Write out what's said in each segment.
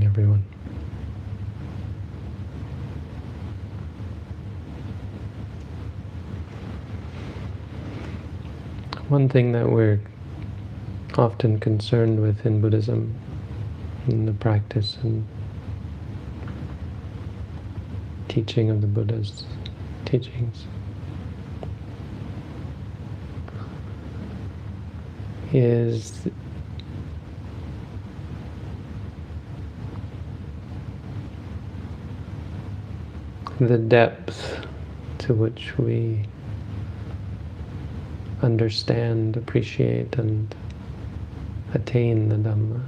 everyone. One thing that we're often concerned with in Buddhism, in the practice and teaching of the Buddha's teachings, is the depth to which we understand, appreciate, and attain the Dhamma,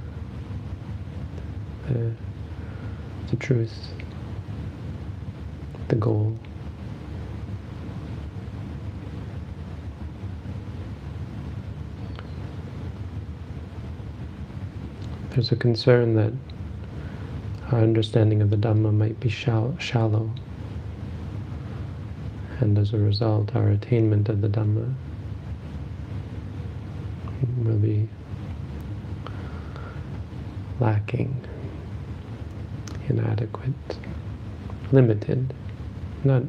the truth, the goal. There's a concern that our understanding of the Dhamma might be shallow, and as a result our attainment of the Dhamma will be lacking, inadequate, limited, not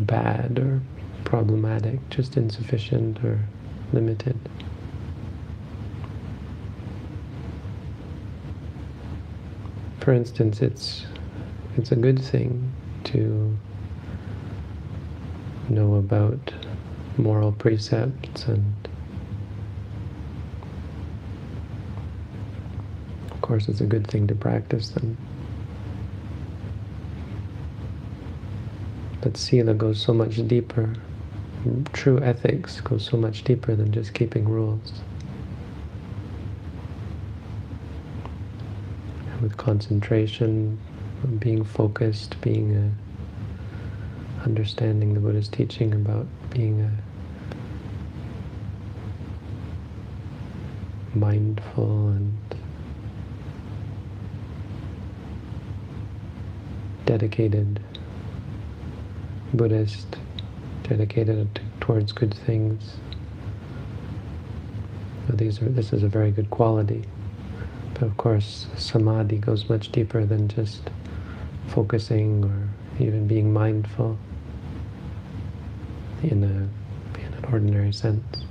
bad or problematic, just insufficient or limited. For instance, it's a good thing to know about moral precepts, and of course it's a good thing to practice them. But sila goes so much deeper. True ethics goes so much deeper than just keeping rules. With concentration, being focused, understanding the Buddha's teaching about being mindful and dedicated Buddhist, dedicated towards good things. So this is a very good quality. But of course, samadhi goes much deeper than just focusing or even being mindful in an ordinary sense.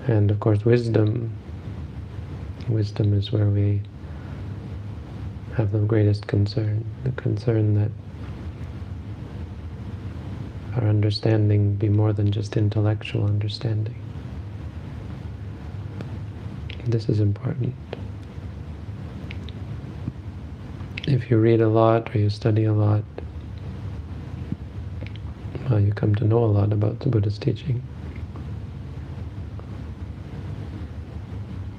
And of course, wisdom is where we have the greatest concern, the concern that our understanding be more than just intellectual understanding. This is important. If you read a lot or you study a lot, well, you come to know a lot about the Buddha's teaching.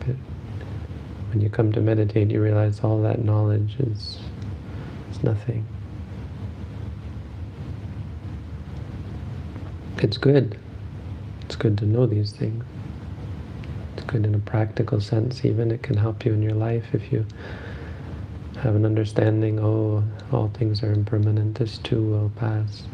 But when you come to meditate, you realize all that knowledge is nothing. It's good. It's good to know these things. It's good in a practical sense even. It can help you in your life if you have an understanding, oh, all things are impermanent, this too will pass.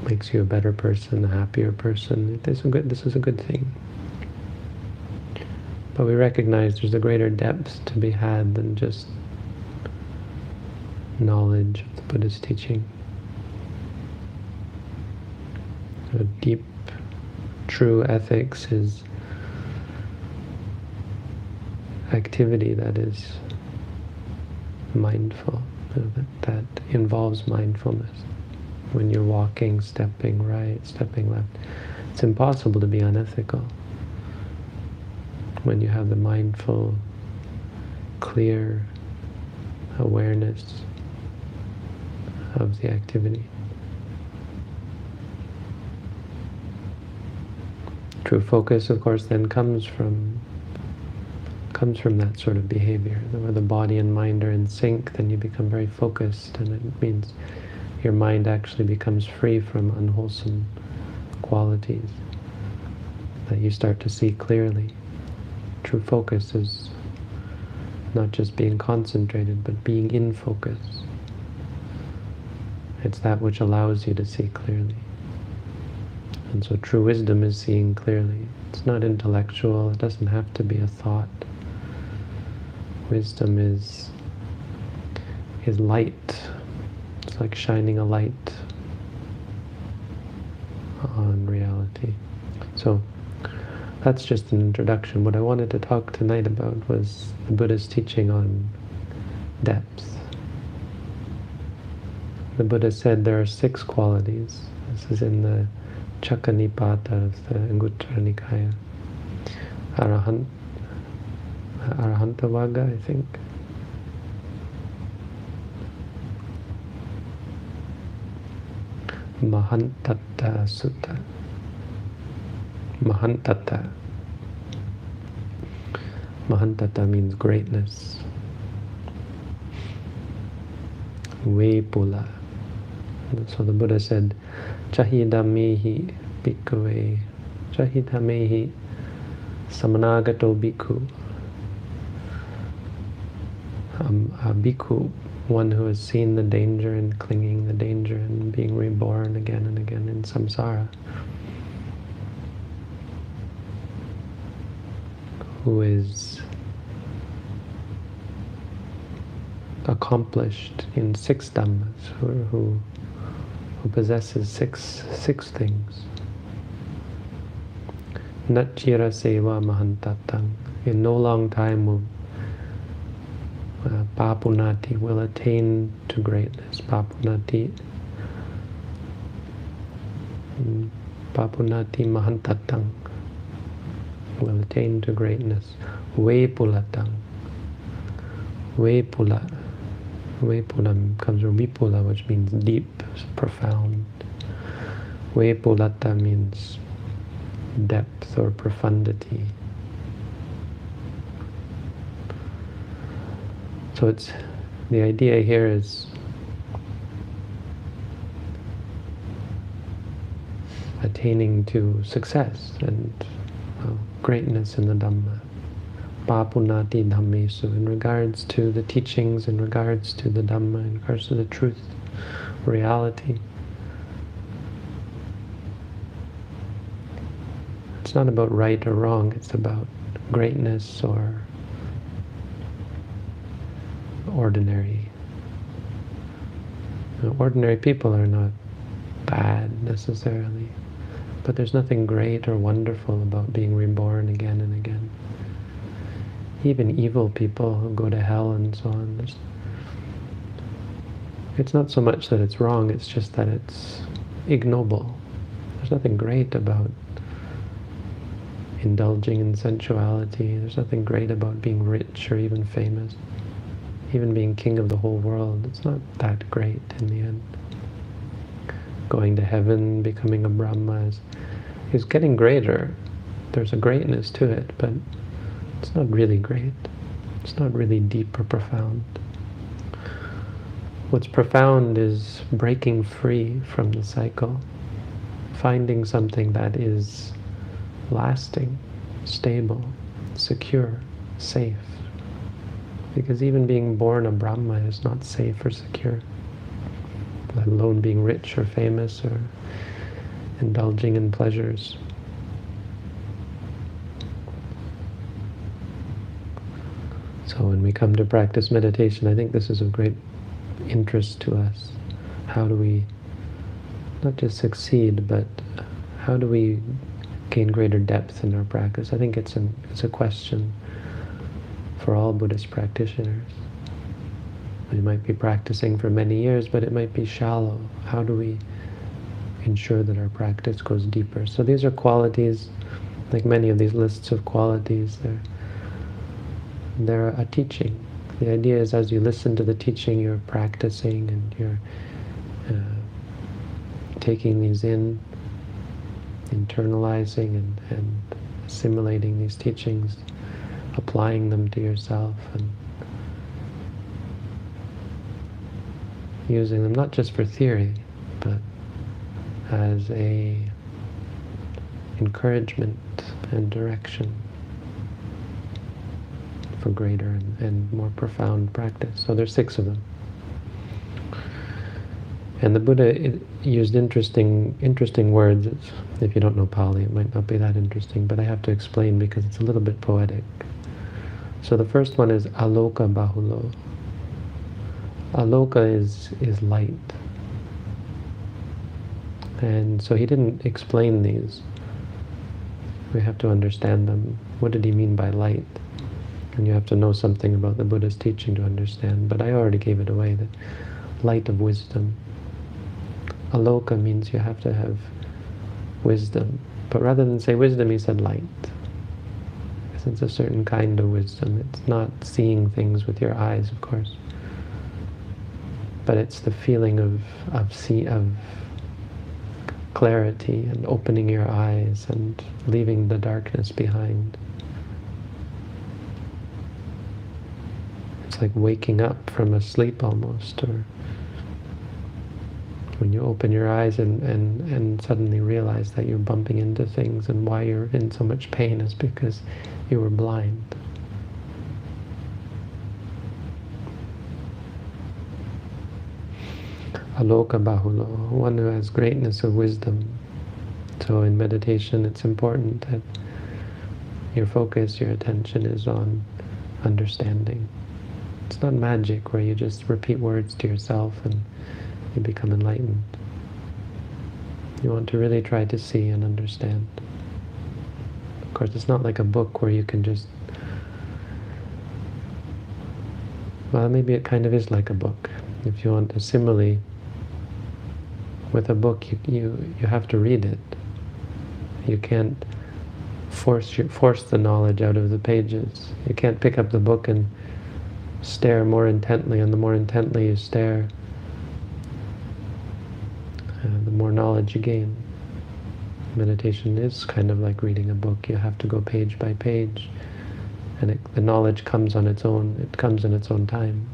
Makes you a better person, a happier person. This is a good thing. But we recognize there's a greater depth to be had than just knowledge of the Buddha's teaching. A deep, true ethics is activity that is mindful, that involves mindfulness. When you're walking, stepping right, stepping left, it's impossible to be unethical. When you have the mindful, clear awareness of the activity. True focus, of course, then comes from that sort of behavior. Where the body and mind are in sync, then you become very focused, and it means your mind actually becomes free from unwholesome qualities that you start to see clearly. True focus is not just being concentrated, but being in focus. It's that which allows you to see clearly. And so true wisdom is seeing clearly. It's not intellectual, it doesn't have to be a thought. Wisdom is light. It's like shining a light on reality. So that's just an introduction. What I wanted to talk tonight about was the Buddha's teaching on depth. The Buddha said there are 6 qualities. This is in the Chakkanipata of the Anguttara Nikaya. Arahantavagga, I think. Mahantata Sutta. Mahantata. Mahantata means greatness. Vepula. So the Buddha said, Chahidamehi bhikkhave, Chahidamehi samanagato bhikkhu. A bhikkhu, one who has seen the danger in clinging, the danger in being reborn again and again in samsara, who is accomplished in 6 dhammas, who possesses six things. Nachira seva mahantatang. In no long time will Papunati will attain to greatness. Papunati mahantatang will attain to greatness. Vepulatang. Vepula comes from vipula, which means deep, profound. Vepulata means depth or profundity. So the idea here is attaining to success and greatness in the Dhamma. Papunati dhammesu, in regards to the teachings, in regards to the Dhamma, in regards to the truth, reality. It's not about right or wrong, it's about greatness or ordinary. Ordinary people are not bad necessarily, but there's nothing great or wonderful about being reborn again and again. Even evil people who go to hell and so on, it's not so much that it's wrong, it's just that it's ignoble. There's nothing great about indulging in sensuality. There's nothing great about being rich or even famous. Even being king of the whole world, it's not that great in the end. Going to heaven, becoming a Brahma is getting greater. There's a greatness to it, but it's not really great. It's not really deep or profound. What's profound is breaking free from the cycle, finding something that is lasting, stable, secure, safe. Because even being born a Brahma is not safe or secure, let alone being rich or famous or indulging in pleasures. So when we come to practice meditation, I think this is of great interest to us. How do we not just succeed, but how do we gain greater depth in our practice? I think it's a question for all Buddhist practitioners. We might be practicing for many years, but it might be shallow. How do we ensure that our practice goes deeper? So these are qualities, like many of these lists of qualities, they're a teaching. The idea is as you listen to the teaching, you're practicing and you're taking these in, internalizing and assimilating these teachings, applying them to yourself and using them not just for theory, but as a encouragement and direction for greater and more profound practice. So there's 6 of them. And the Buddha used interesting words. If you don't know Pali, it might not be that interesting, but I have to explain because it's a little bit poetic. So the first one is aloka bahulo. Aloka is light. And so he didn't explain these. We have to understand them. What did he mean by light? And you have to know something about the Buddha's teaching to understand. But I already gave it away, that light of wisdom. Aloka means you have to have wisdom. But rather than say wisdom, he said light. Because it's a certain kind of wisdom. It's not seeing things with your eyes, of course. But it's the feeling of clarity and opening your eyes and leaving the darkness behind. It's like waking up from a sleep almost, or when you open your eyes and suddenly realize that you're bumping into things, and why you're in so much pain is because you were blind. Aloka bahulo, one who has greatness of wisdom. So in meditation it's important that your focus, your attention is on understanding. It's not magic where you just repeat words to yourself and you become enlightened. You want to really try to see and understand. Of course, it's not like a book where you can just... Well, maybe it kind of is like a book. If you want a simile, with a book, you have to read it. You can't force the knowledge out of the pages. You can't pick up the book and stare more intently, and the more intently you stare, the more knowledge you gain. Meditation is kind of like reading a book. You have to go page by page, and the knowledge comes on its own. It comes in its own time.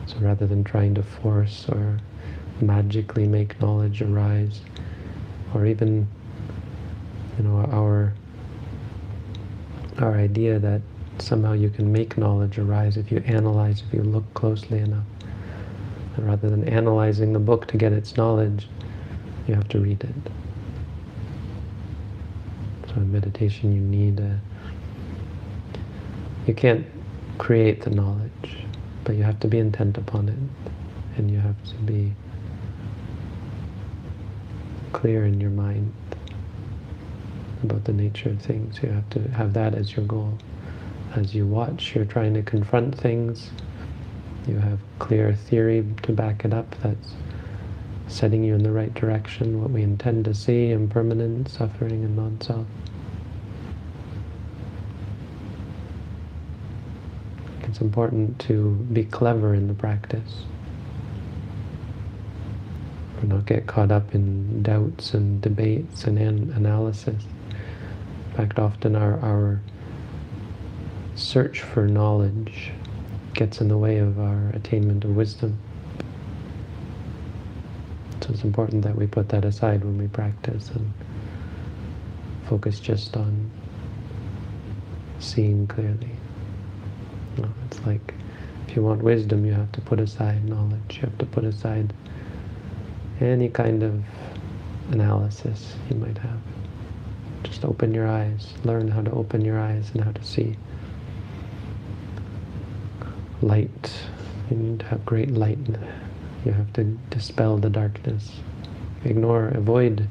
So rather than trying to force or magically make knowledge arise, or even, our idea that somehow you can make knowledge arise if you analyze, if you look closely enough. And rather than analyzing the book to get its knowledge, you have to read it. So in meditation you can't create the knowledge, but you have to be intent upon it, and you have to be clear in your mind about the nature of things. You have to have that as your goal. As you watch, you're trying to confront things. You have clear theory to back it up that's setting you in the right direction, what we intend to see, impermanent, suffering, and non-self. It's important to be clever in the practice. Or not get caught up in doubts and debates and analysis. In fact, often our search for knowledge gets in the way of our attainment of wisdom. So it's important that we put that aside when we practice and focus just on seeing clearly. It's like, if you want wisdom, you have to put aside knowledge. You have to put aside any kind of analysis you might have. Just open your eyes. Learn how to open your eyes and how to see. Light. You need to have great light. You have to dispel the darkness. Avoid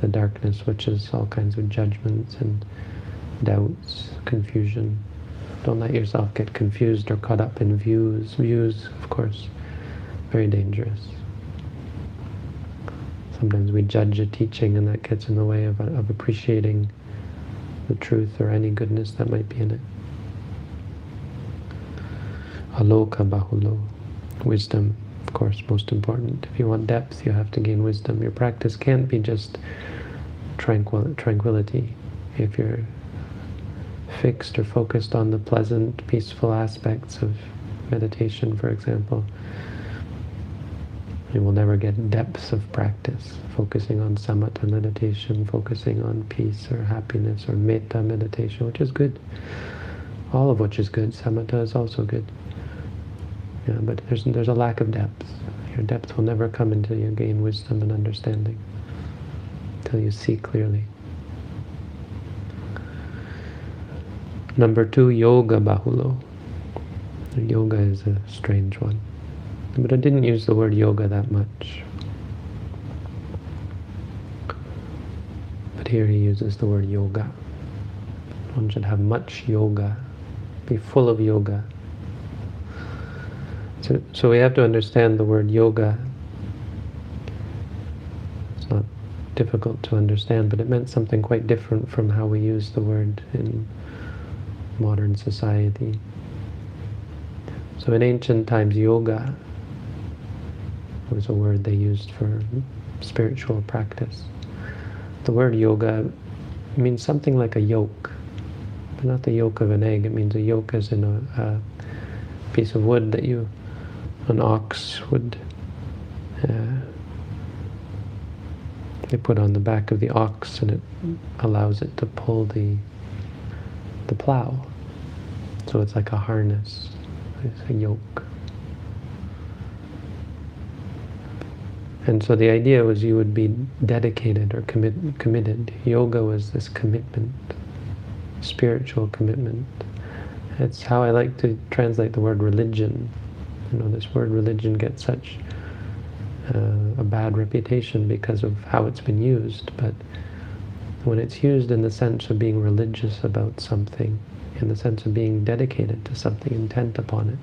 the darkness, which is all kinds of judgments and doubts, confusion. Don't let yourself get confused or caught up in views. Views, of course, very dangerous. Sometimes we judge a teaching and that gets in the way of appreciating the truth or any goodness that might be in it. Aloka bahulo. Wisdom, of course, most important. If you want depth, you have to gain wisdom. Your practice can't be just tranquility. If you're fixed or focused on the pleasant, peaceful aspects of meditation, for example, You will never get depths of practice, focusing on samatha meditation, focusing on peace or happiness or metta meditation, which is good. All of which is good. Samatha is also good. Yeah, but there's a lack of depth. Your depth will never come until you gain wisdom and understanding, until you see clearly. Number 2, yoga bahulo. Yoga is a strange one. But I didn't use the word yoga that much. But here he uses the word yoga. One should have much yoga, be full of yoga. So we have to understand the word yoga. It's not difficult to understand, but it meant something quite different from how we use the word in modern society. So in ancient times, yoga was a word they used for spiritual practice. The word yoga means something like a yolk, but not the yolk of an egg. It means a yolk as in a piece of wood that an ox would, they put on the back of the ox, and it allows it to pull the plow. So it's like a harness, it's a yoke. And so the idea was you would be dedicated or committed. Yoga was this commitment, spiritual commitment. It's how I like to translate the word religion. You know, this word religion gets such a bad reputation because of how it's been used, but when it's used in the sense of being religious about something, in the sense of being dedicated to something, intent upon it,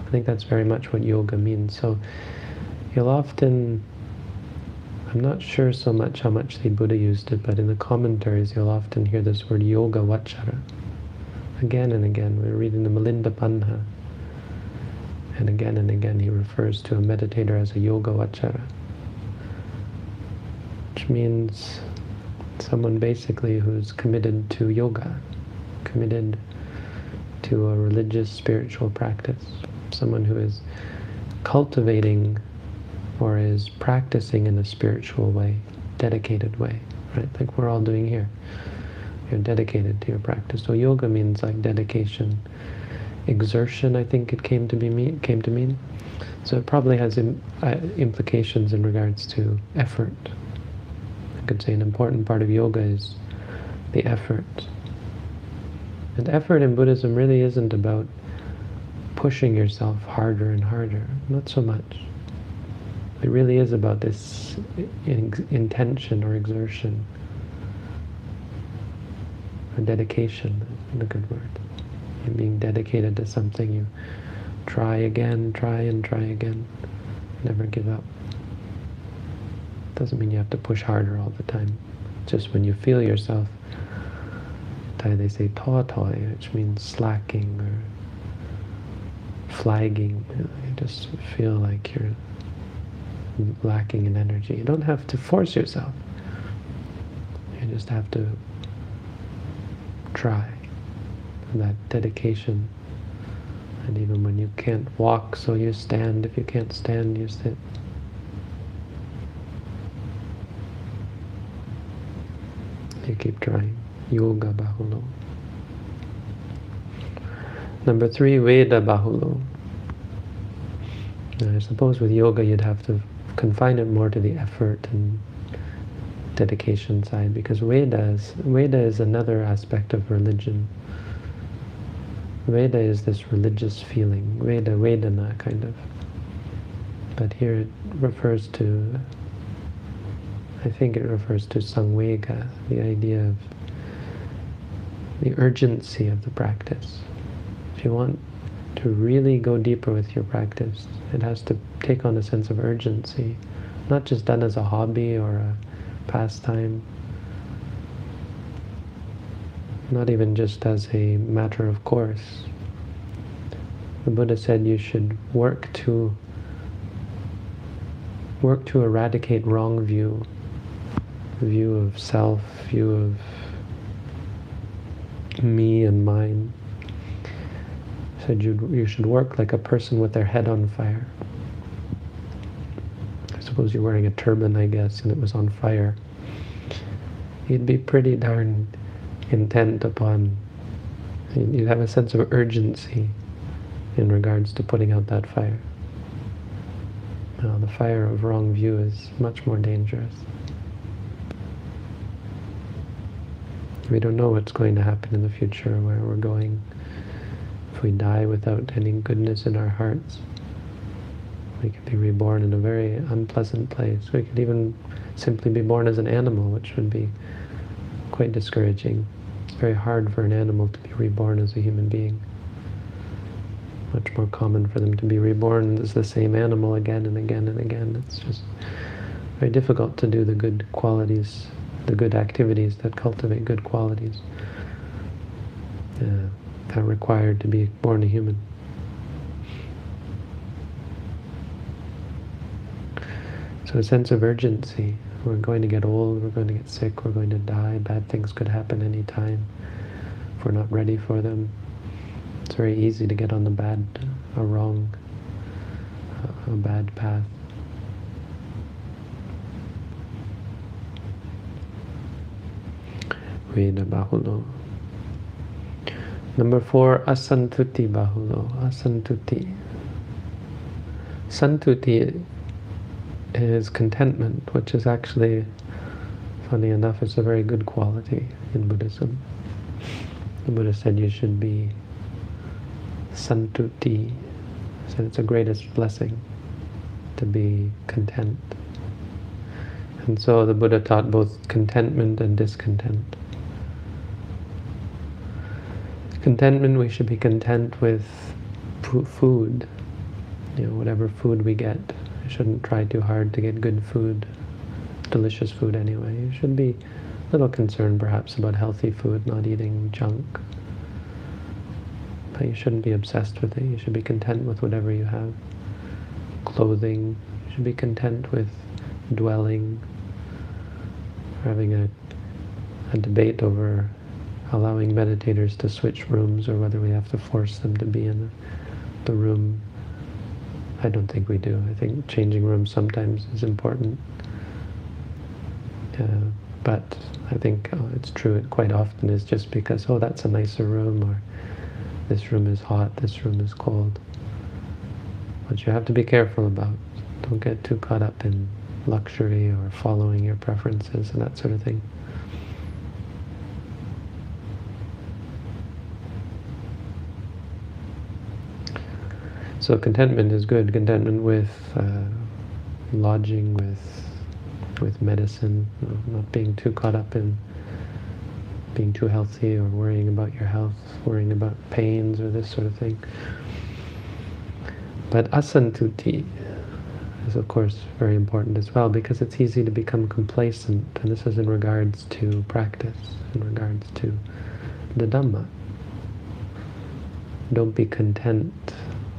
I think that's very much what yoga means. So you'll often, I'm not sure so much how much the Buddha used it, but in the commentaries you'll often hear this word yoga vachara. Again and again, we're reading the Milinda Panha, and again he refers to a meditator as a yoga vachara, which means someone basically who's committed to yoga, committed to a religious spiritual practice, someone who is cultivating or is practicing in a spiritual way, dedicated way, right? Like we're all doing here. You're dedicated to your practice. So yoga means like dedication, exertion, I think it came to mean. So it probably has implications in regards to effort. I could say an important part of yoga is the effort. And effort in Buddhism really isn't about pushing yourself harder and harder. Not so much. It really is about this intention or exertion, or dedication, is a good word. You're being dedicated to something. You try again, try and try again. Never give up. Doesn't mean you have to push harder all the time. Just when you feel yourself, they say taw-toy, which means slacking or flagging. You just feel like you're lacking in energy. You don't have to force yourself. You just have to try. That dedication. And even when you can't walk, so you stand. If you can't stand, you sit. You keep trying. Yoga bahulo. Number 3, Veda bahulo. Now, I suppose with yoga you'd have to confine it more to the effort and dedication side, because Veda is another aspect of religion. Veda is this religious feeling, Vedana kind of. But here it refers to, I think it refers to Samvega, the idea of the urgency of the practice. If you want to really go deeper with your practice, it has to take on a sense of urgency, not just done as a hobby or a pastime, not even just as a matter of course. The Buddha said you should work to eradicate wrong view of self, view of me and mine. He said you should work like a person with their head on fire. suppose you're wearing a turban, I guess, and it was on fire, you'd be pretty darn intent upon, you'd have a sense of urgency in regards to putting out that fire. Now, the fire of wrong view is much more dangerous. We don't know what's going to happen in the future, where we're going. If we die without any goodness in our hearts, we could be reborn in a very unpleasant place. We could even simply be born as an animal, which would be quite discouraging. It's very hard for an animal to be reborn as a human being. Much more common for them to be reborn as the same animal again and again and again. It's just very difficult to do the good qualities, the good activities that cultivate good qualities that are required to be born a human. So a sense of urgency. We're going to get old, we're going to get sick, we're going to die, bad things could happen any time if we're not ready for them. It's very easy to get on the bad, a bad path. Veda bahulo. Number 4, asantuti bahulo. Asantuti. Santuti is contentment, which is actually, funny enough, it's a very good quality in Buddhism. The Buddha said you should be santuti. He said it's the greatest blessing to be content. And so the Buddha taught both contentment and discontent. Contentment, we should be content with food, whatever food we get. You shouldn't try too hard to get good food, delicious food anyway. You should be a little concerned perhaps about healthy food, not eating junk. But you shouldn't be obsessed with it. You should be content with whatever you have. Clothing, you should be content with dwelling. We're having a debate over allowing meditators to switch rooms, or whether we have to force them to be in the room. I don't think we do. I think changing rooms sometimes is important. But I think it's true, it quite often is just because, oh, that's a nicer room, or this room is hot, this room is cold. But you have to be careful about. Don't get too caught up in luxury or following your preferences and that sort of thing. So contentment is good. Contentment with lodging, with medicine, not being too caught up in being too healthy or worrying about your health, worrying about pains or this sort of thing. But asantuti is of course very important as well, because it's easy to become complacent, and this is in regards to practice, in regards to the Dhamma. Don't be content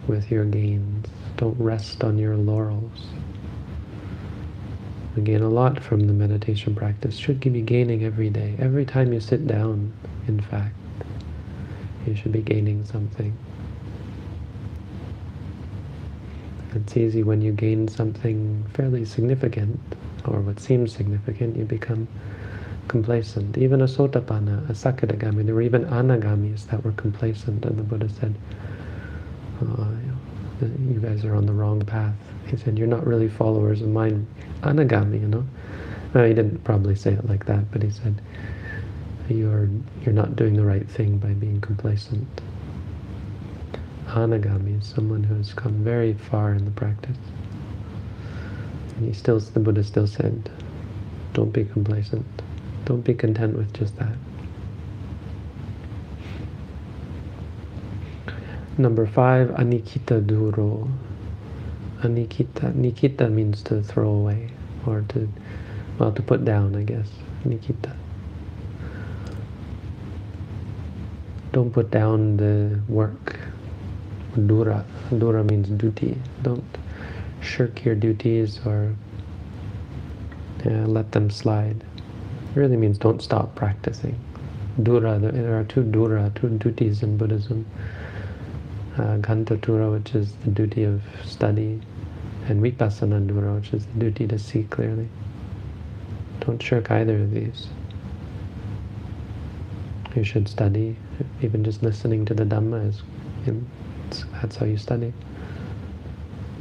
with your gains. Don't rest on your laurels. We gain a lot from the meditation practice. Should be gaining every day. Every time you sit down, in fact, you should be gaining something. It's easy when you gain something fairly significant, or what seems significant, you become complacent. Even a Sotapanna, a Sakadagami, there were even Anagamis that were complacent, and the Buddha said, you guys are on the wrong path. He said, you're not really followers of mine. Anagami, Well, he didn't probably say it like that, but he said, you're not doing the right thing by being complacent. Anagami is someone who has come very far in the practice. And the Buddha still said, don't be complacent. Don't be content with just that. Number 5, anikita duro. Anikita. Nikita means to throw away, or to put down, I guess. Nikita. Don't put down the work. Dura. Dura means duty. Don't shirk your duties or let them slide. It really means don't stop practicing. Dura. There are two duties in Buddhism. Ganta Dura, which is the duty of study, and vipassana dura, which is the duty to see clearly. Don't shirk either of these. You should study. Even just listening to the Dhamma that's how you study.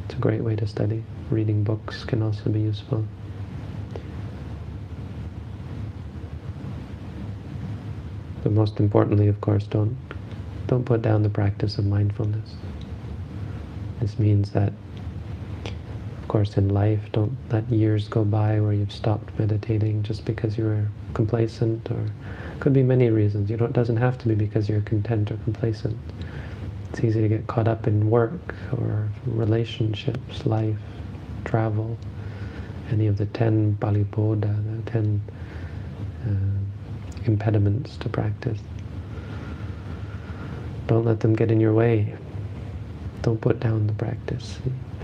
It's a great way to study. Reading books can also be useful. But most importantly, of course, don't put down the practice of mindfulness. This means that, of course, in life, don't let years go by where you've stopped meditating just because you were complacent, or could be many reasons. It doesn't have to be because you're content or complacent. It's easy to get caught up in work or relationships, life, travel, any of the 10 Palipoda, the 10 impediments to practice. Don't let them get in your way. Don't put down the practice.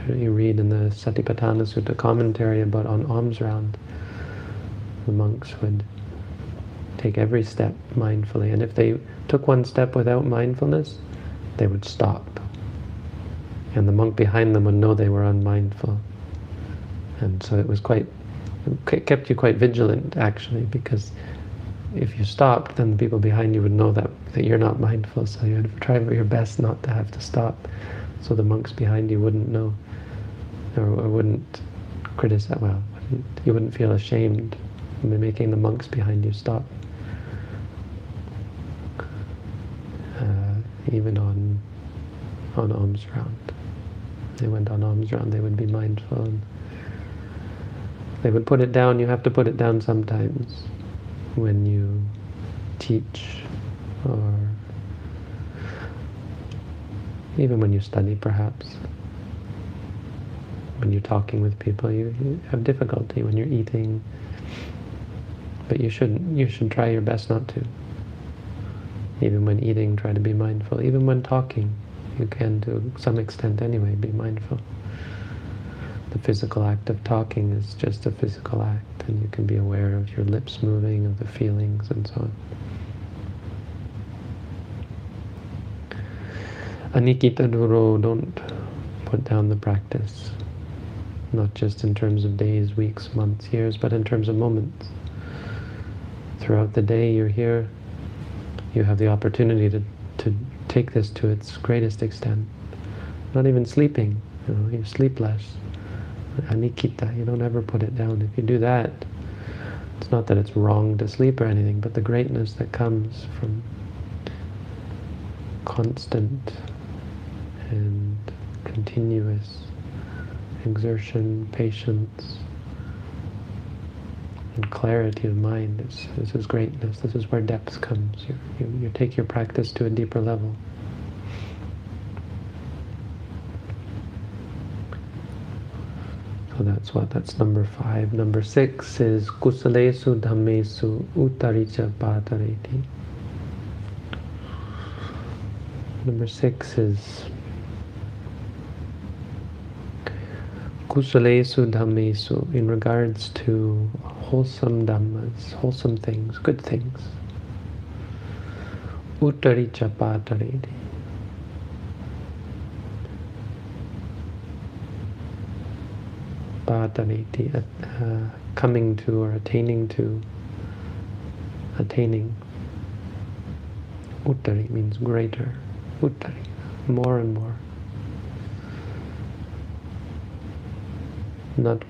You read in the Satipatthana Sutta commentary about on alms round, the monks would take every step mindfully, and if they took one step without mindfulness, they would stop. And the monk behind them would know they were unmindful. And so it kept you quite vigilant, actually, because if you stopped, then the people behind you would know that you're not mindful, so you had to try your best not to have to stop, so the monks behind you wouldn't know, or wouldn't criticize, you wouldn't feel ashamed in making the monks behind you stop. Even on alms round. They went on alms round, they would be mindful, and they would put it down. You have to put it down sometimes when you teach, or even when you study, perhaps. When you're talking with people, you have difficulty when you're eating, but you should try your best not to. Even when eating, try to be mindful. Even when talking, you can, to some extent anyway, be mindful. The physical act of talking is just a physical act, and you can be aware of your lips moving, of the feelings, and so on. Anikita duro, don't put down the practice. Not just in terms of days, weeks, months, years, but in terms of moments. Throughout the day you're here, you have the opportunity to take this to its greatest extent. Not even sleeping, you sleep less. Anikita, you don't ever put it down. If you do that, it's not that it's wrong to sleep or anything, but the greatness that comes from constant and continuous exertion, patience, and clarity of mind. This is greatness. This is where depth comes. You take your practice to a deeper level. So that's number 5. Number 6 is kusalesu dhammesu uttaricha patareti. Number 6 is kusalesu dhammesu, in regards to wholesome dhammas, wholesome things, good things. Uttaricha patareti. Patareti, coming to or attaining to. Attaining. Uttari means greater. Uttari, more and more.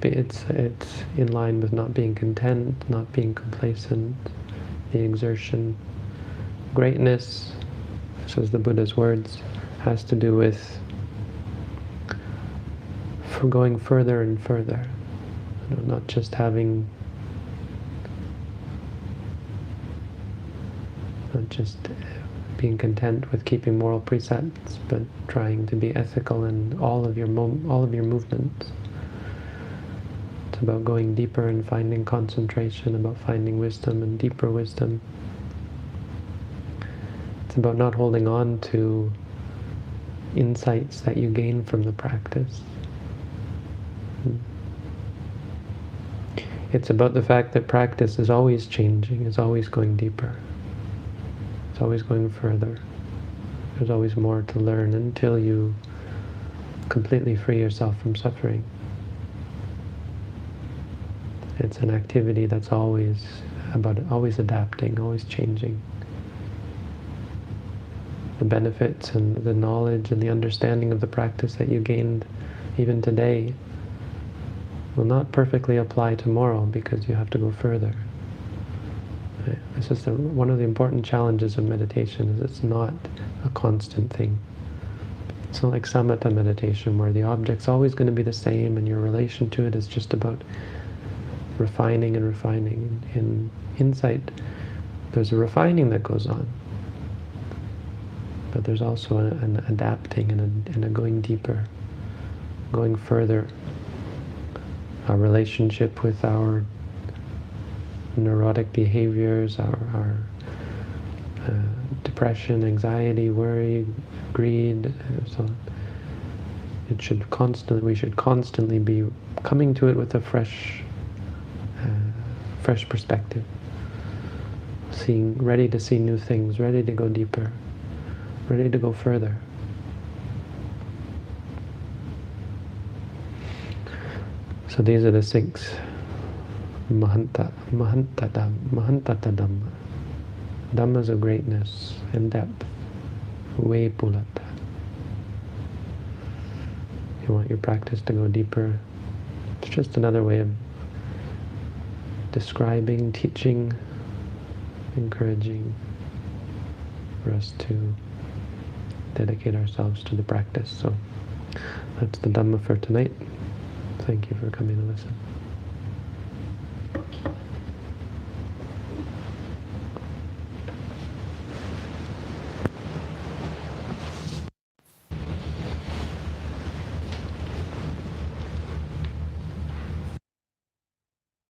It's in line with not being content, not being complacent, the exertion. Greatness, says the Buddha's words, has to do with going further and further. Not just being content with keeping moral precepts, but trying to be ethical in all of your movements. It's about going deeper and finding concentration, about finding wisdom and deeper wisdom. It's about not holding on to insights that you gain from the practice. It's about the fact that practice is always changing, is always going deeper. It's always going further. There's always more to learn until you completely free yourself from suffering. It's an activity that's always adapting, always changing. The benefits and the knowledge and the understanding of the practice that you gained even today will not perfectly apply tomorrow because you have to go further. Right? This is one of the important challenges of meditation, is it's not a constant thing. It's not like samatha meditation where the object's always going to be the same and your relation to it is just about refining and refining. In insight, there's a refining that goes on, but there's also an adapting and a going deeper, going further. Our relationship with our neurotic behaviors, our depression, anxiety, worry, greed, and so on. We should constantly be coming to it with a fresh perspective, ready to see new things, ready to go deeper, ready to go further. So these are the 6 Mahantata Dhamma. Dhammas of greatness and depth. Vepulata. You want your practice to go deeper. It's just another way of describing, teaching, encouraging for us to dedicate ourselves to the practice. So that's the Dhamma for tonight. Thank you for coming to listen.